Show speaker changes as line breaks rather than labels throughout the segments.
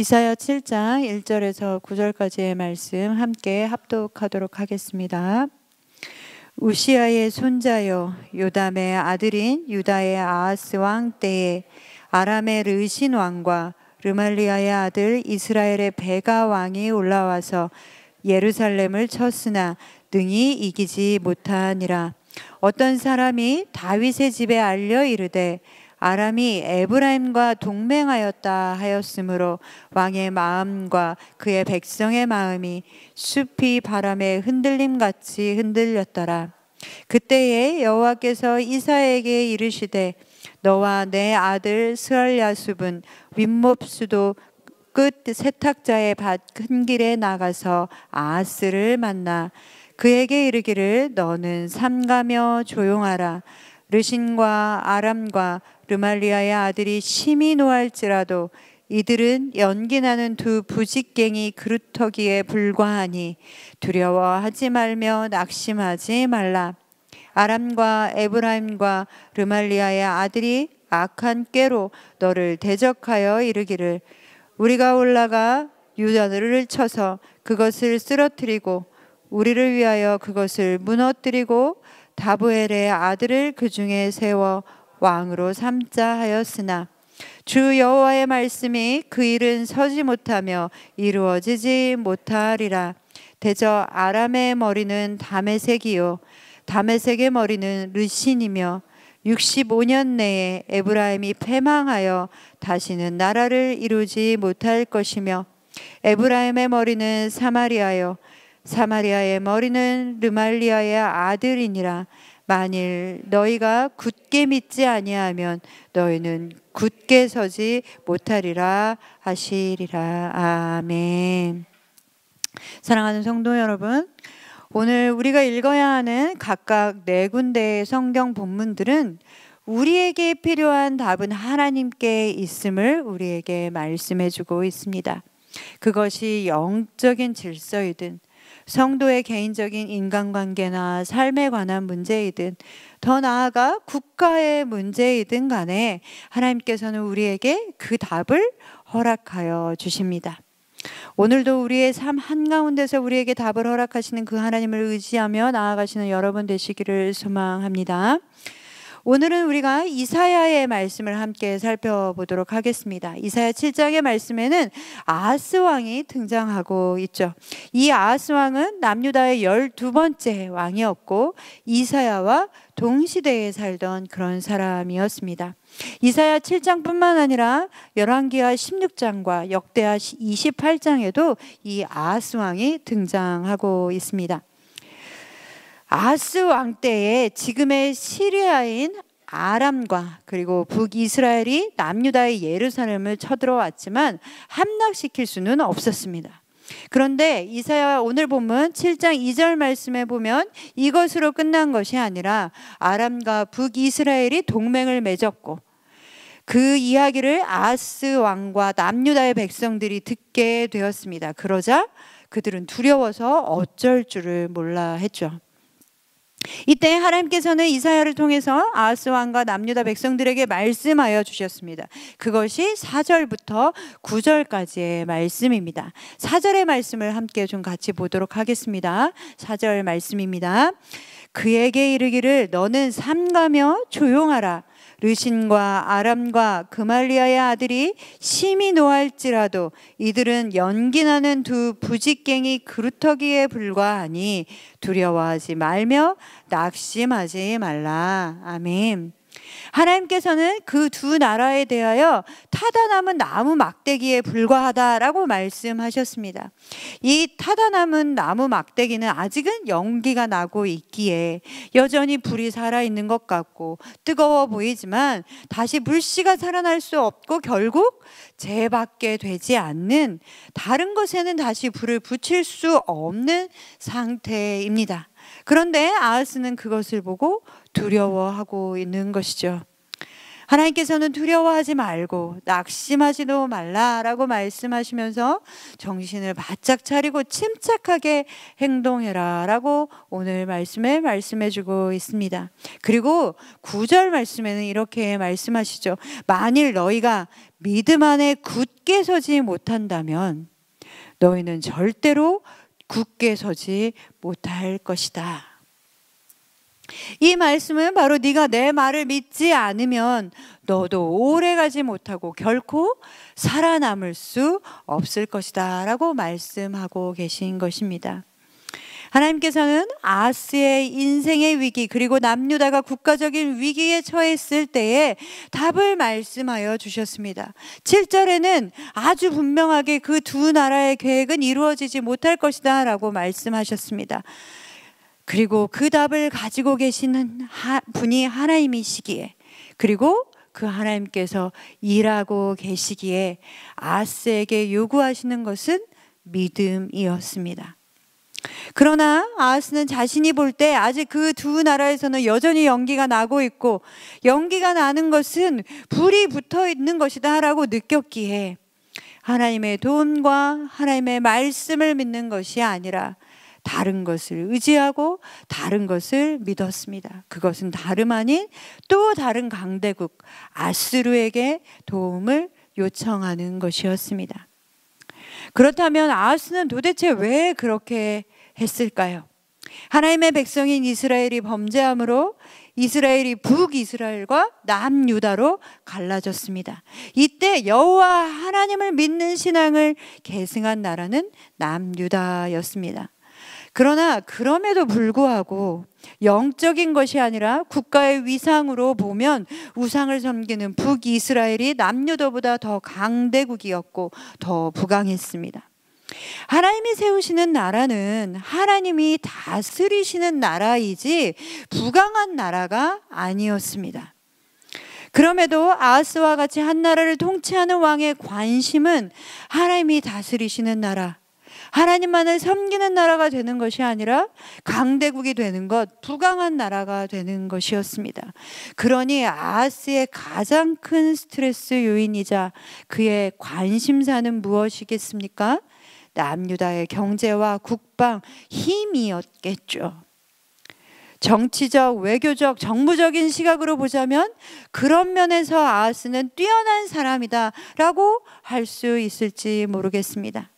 이사야 7장 1절에서 9절까지의 말씀 함께 합독하도록 하겠습니다. 우시아의 손자여, 요담의 아들인 유다의 아하스 왕 때에 아람의 르신 왕과 르말리아의 아들 이스라엘의 베가 왕이 올라와서 예루살렘을 쳤으나 능히 이기지 못하니라. 어떤 사람이 다윗의 집에 알려 이르되 아람이 에브라임과 동맹하였다 하였으므로 왕의 마음과 그의 백성의 마음이 숲이 바람에 흔들림같이 흔들렸더라. 그때에 여호와께서 이사야에게 이르시되 너와 내 아들 스알야숲은 윗몹수도 끝 세탁자의 밭 큰 길에 나가서 아하스를 만나 그에게 이르기를 너는 삼가며 조용하라. 르신과 아람과 르말리아의 아들이 심히 노할지라도 이들은 연기나는 두 부직갱이 그루터기에 불과하니 두려워하지 말며 낙심하지 말라. 아람과 에브라임과 르말리아의 아들이 악한 꾀로 너를 대적하여 이르기를 우리가 올라가 유다를 쳐서 그것을 쓰러뜨리고 우리를 위하여 그것을 무너뜨리고 다브엘의 아들을 그 중에 세워 왕으로 삼자 하였으나 주 여호와의 말씀이 그 일은 서지 못하며 이루어지지 못하리라. 대저 아람의 머리는 다메섹이요 다메섹의 머리는 르신이며 65년 내에 에브라임이 패망하여 다시는 나라를 이루지 못할 것이며 에브라임의 머리는 사마리아요 사마리아의 머리는 르말리아의 아들이니라. 만일 너희가 굳게 믿지 아니하면 너희는 굳게 서지 못하리라 하시리라. 아멘. 사랑하는 성도 여러분, 오늘 우리가 읽어야 하는 각각 4군데의 성경 본문들은 우리에게 필요한 답은 하나님께 있음을 우리에게 말씀해 주고 있습니다. 그것이 영적인 질서이든 성도의 개인적인 인간관계나 삶에 관한 문제이든 더 나아가 국가의 문제이든 간에 하나님께서는 우리에게 그 답을 허락하여 주십니다. 오늘도 우리의 삶 한가운데서 우리에게 답을 허락하시는 그 하나님을 의지하며 나아가시는 여러분 되시기를 소망합니다. 오늘은 우리가 이사야의 말씀을 함께 살펴보도록 하겠습니다. 이사야 7장의 말씀에는 아하스 왕이 등장하고 있죠. 이 아하스 왕은 남유다의 12번째 왕이었고 이사야와 동시대에 살던 그런 사람이었습니다. 이사야 7장뿐만 아니라 열왕기하 16장과 역대하 28장에도 이 아하스 왕이 등장하고 있습니다. 아하스 왕 때에 지금의 시리아인 아람과 그리고 북이스라엘이 남유다의 예루살렘을 쳐들어왔지만 함락시킬 수는 없었습니다. 그런데 이사야 오늘 본문 7장 2절 말씀에 보면 이것으로 끝난 것이 아니라 아람과 북이스라엘이 동맹을 맺었고 그 이야기를 아하스 왕과 남유다의 백성들이 듣게 되었습니다. 그러자 그들은 두려워서 어쩔 줄을 몰라 했죠. 이때 하나님께서는 이사야를 통해서 아하스 왕과 남유다 백성들에게 말씀하여 주셨습니다. 그것이 4절부터 9절까지의 말씀입니다. 4절의 말씀을 함께 좀 같이 보도록 하겠습니다. 4절 말씀입니다. 그에게 이르기를 너는 삼가며 조용하라. 르신과 아람과 그말리아의 아들이 심히 노할지라도 이들은 연기나는 두 부직갱이 그루터기에 불과하니 두려워하지 말며 낙심하지 말라. 아멘. 하나님께서는 그 두 나라에 대하여 타다 남은 나무 막대기에 불과하다라고 말씀하셨습니다. 이 타다 남은 나무 막대기는 아직은 연기가 나고 있기에 여전히 불이 살아있는 것 같고 뜨거워 보이지만 다시 불씨가 살아날 수 없고 결국 재받게 되지 않는 다른 것에는 다시 불을 붙일 수 없는 상태입니다. 그런데 아하스는 그것을 보고 두려워하고 있는 것이죠. 하나님께서는 두려워하지 말고 낙심하지도 말라라고 말씀하시면서 정신을 바짝 차리고 침착하게 행동해라라고 오늘 말씀에 말씀해주고 있습니다. 그리고 9절 말씀에는 이렇게 말씀하시죠. 만일 너희가 믿음 안에 굳게 서지 못한다면 너희는 절대로 굳게 서지 못할 것이다. 이 말씀은 바로 네가 내 말을 믿지 않으면 너도 오래가지 못하고 결코 살아남을 수 없을 것이다 라고 말씀하고 계신 것입니다. 하나님께서는 아하스의 인생의 위기 그리고 남유다가 국가적인 위기에 처했을 때에 답을 말씀하여 주셨습니다. 7절에는 아주 분명하게 그 두 나라의 계획은 이루어지지 못할 것이다 라고 말씀하셨습니다. 그리고 그 답을 가지고 계시는 분이 하나님이시기에, 그리고 그 하나님께서 일하고 계시기에 아하스에게 요구하시는 것은 믿음이었습니다. 그러나 아하스는 자신이 볼 때 아직 그 두 나라에서는 여전히 연기가 나고 있고, 연기가 나는 것은 불이 붙어 있는 것이다 라고 느꼈기에 하나님의 도움과 하나님의 말씀을 믿는 것이 아니라 다른 것을 의지하고 다른 것을 믿었습니다. 그것은 다름 아닌 또 다른 강대국 아수르에게 도움을 요청하는 것이었습니다. 그렇다면 아하스는 도대체 왜 그렇게 했을까요? 하나님의 백성인 이스라엘이 범죄함으로 이스라엘이 북이스라엘과 남유다로 갈라졌습니다. 이때 여호와 하나님을 믿는 신앙을 계승한 나라는 남유다였습니다. 그러나 그럼에도 불구하고 영적인 것이 아니라 국가의 위상으로 보면 우상을 섬기는 북이스라엘이 남유다보다 더 강대국이었고 더 부강했습니다. 하나님이 세우시는 나라는 하나님이 다스리시는 나라이지 부강한 나라가 아니었습니다. 그럼에도 아하스와 같이 한 나라를 통치하는 왕의 관심은 하나님이 다스리시는 나라, 하나님만을 섬기는 나라가 되는 것이 아니라 강대국이 되는 것, 부강한 나라가 되는 것이었습니다. 그러니 아하스의 가장 큰 스트레스 요인이자 그의 관심사는 무엇이겠습니까? 남유다의 경제와 국방, 힘이었겠죠. 정치적, 외교적, 정무적인 시각으로 보자면 그런 면에서 아하스는 뛰어난 사람이다 라고 할 수 있을지 모르겠습니다.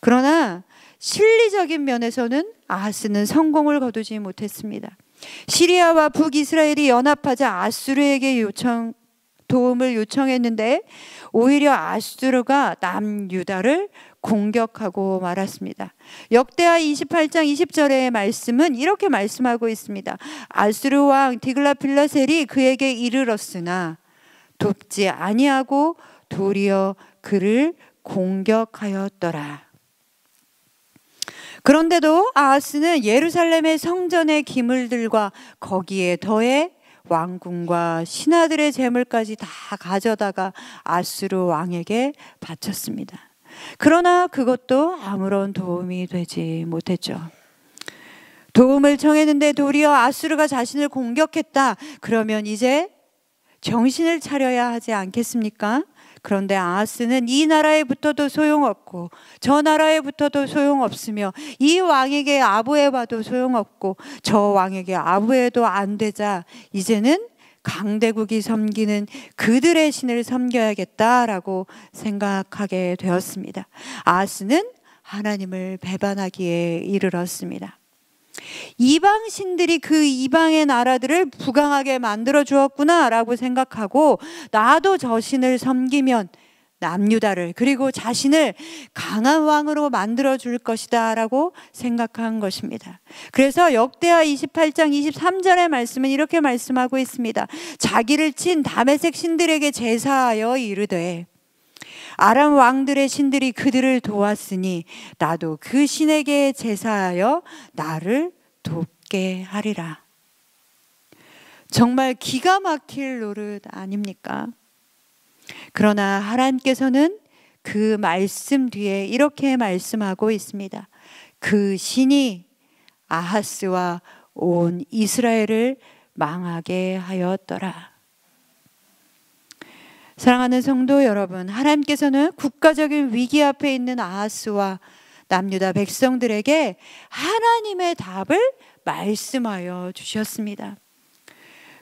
그러나 실리적인 면에서는 아하스는 성공을 거두지 못했습니다. 시리아와 북이스라엘이 연합하자 아수르에게 도움을 요청했는데 오히려 아수르가 남유다를 공격하고 말았습니다. 역대하 28장 20절의 말씀은 이렇게 말씀하고 있습니다. 아수르 왕 디글라필라셀이 그에게 이르렀으나 돕지 아니하고 도리어 그를 공격하였더라. 그런데도 아하스는 예루살렘의 성전의 기물들과 거기에 더해 왕궁과 신하들의 재물까지 다 가져다가 아수르 왕에게 바쳤습니다. 그러나 그것도 아무런 도움이 되지 못했죠. 도움을 청했는데 도리어 아수르가 자신을 공격했다. 그러면 이제 정신을 차려야 하지 않겠습니까? 그런데 아하스는 이 나라에 붙어도 소용없고 저 나라에 붙어도 소용없으며 이 왕에게 아부해봐도 소용없고 저 왕에게 아부해도 안 되자 이제는 강대국이 섬기는 그들의 신을 섬겨야겠다라고 생각하게 되었습니다. 아하스는 하나님을 배반하기에 이르렀습니다. 이방 신들이 그 이방의 나라들을 부강하게 만들어 주었구나 라고 생각하고 나도 저 신을 섬기면 남유다를 그리고 자신을 강한 왕으로 만들어 줄 것이다 라고 생각한 것입니다. 그래서 역대하 28장 23절의 말씀은 이렇게 말씀하고 있습니다. 자기를 친 다메섹 신들에게 제사하여 이르되 아람 왕들의 신들이 그들을 도왔으니 나도 그 신에게 제사하여 나를 돕게 하리라. 정말 기가 막힐 노릇 아닙니까? 그러나 하나님께서는 그 말씀 뒤에 이렇게 말씀하고 있습니다. 그 신이 아하스와 온 이스라엘을 망하게 하였더라. 사랑하는 성도 여러분, 하나님께서는 국가적인 위기 앞에 있는 아하스와 남유다 백성들에게 하나님의 답을 말씀하여 주셨습니다.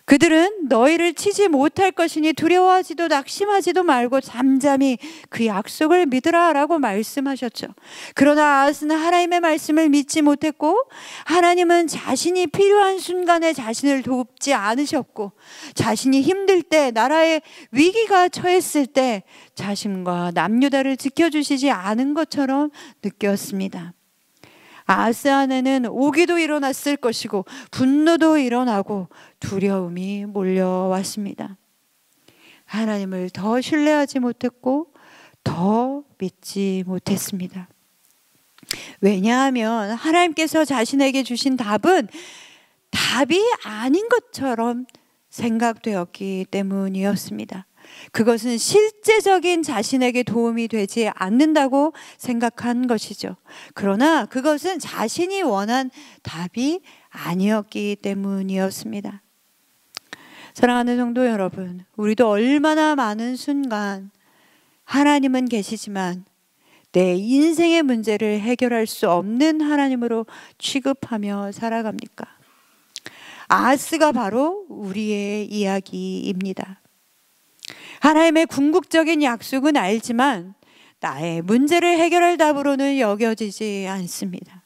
그들은 너희를 치지 못할 것이니 두려워하지도 낙심하지도 말고 잠잠히 그 약속을 믿으라 라고 말씀하셨죠. 그러나 아하스는 하나님의 말씀을 믿지 못했고, 하나님은 자신이 필요한 순간에 자신을 돕지 않으셨고, 자신이 힘들 때, 나라의 위기가 처했을 때 자신과 남유다를 지켜주시지 않은 것처럼 느꼈습니다. 아하스 안에는 오기도 일어났을 것이고 분노도 일어나고 두려움이 몰려왔습니다. 하나님을 더 신뢰하지 못했고 더 믿지 못했습니다. 왜냐하면 하나님께서 자신에게 주신 답은 답이 아닌 것처럼 생각되었기 때문이었습니다. 그것은 실제적인 자신에게 도움이 되지 않는다고 생각한 것이죠. 그러나 그것은 자신이 원한 답이 아니었기 때문이었습니다. 사랑하는 성도 여러분, 우리도 얼마나 많은 순간 하나님은 계시지만 내 인생의 문제를 해결할 수 없는 하나님으로 취급하며 살아갑니까? 아하스가 바로 우리의 이야기입니다. 하나님의 궁극적인 약속은 알지만 나의 문제를 해결할 답으로는 여겨지지 않습니다.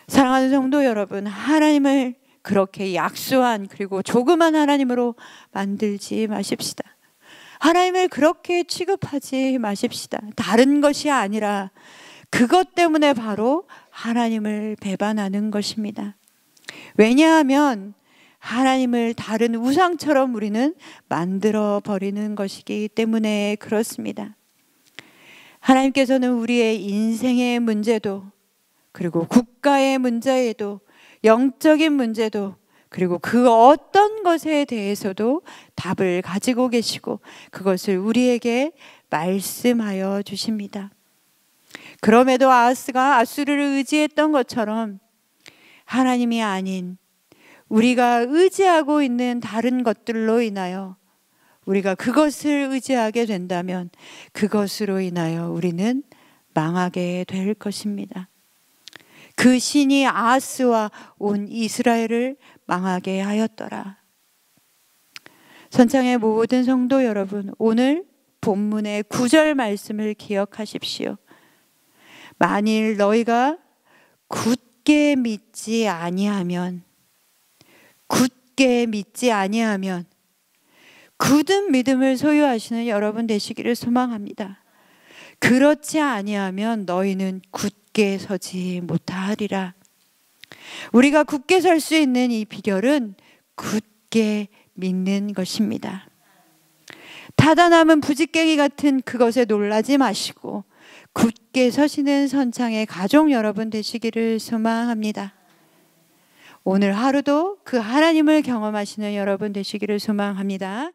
사랑하는 성도 여러분, 하나님을 그렇게 약소한 그리고 조그만 하나님으로 만들지 마십시다. 하나님을 그렇게 취급하지 마십시다. 다른 것이 아니라 그것 때문에 바로 하나님을 배반하는 것입니다. 왜냐하면 하나님을 다른 우상처럼 우리는 만들어 버리는 것이기 때문에 그렇습니다. 하나님께서는 우리의 인생의 문제도, 그리고 국가의 문제에도, 영적인 문제도, 그리고 그 어떤 것에 대해서도 답을 가지고 계시고 그것을 우리에게 말씀하여 주십니다. 그럼에도 아하스가 아수르를 의지했던 것처럼 하나님이 아닌 우리가 의지하고 있는 다른 것들로 인하여 우리가 그것을 의지하게 된다면 그것으로 인하여 우리는 망하게 될 것입니다. 그 신이 아하스와 온 이스라엘을 망하게 하였더라. 선창의 모든 성도 여러분, 오늘 본문의 9절 말씀을 기억하십시오. 만일 너희가 굳게 믿지 아니하면 굳은 믿음을 소유하시는 여러분 되시기를 소망합니다. 그렇지 아니하면 너희는 굳게 서지 못하리라. 우리가 굳게 설 수 있는 이 비결은 굳게 믿는 것입니다. 타다남은 부직갱이 같은 그것에 놀라지 마시고 굳게 서시는 선창의 가족 여러분 되시기를 소망합니다. 오늘 하루도 그 하나님을 경험하시는 여러분 되시기를 소망합니다.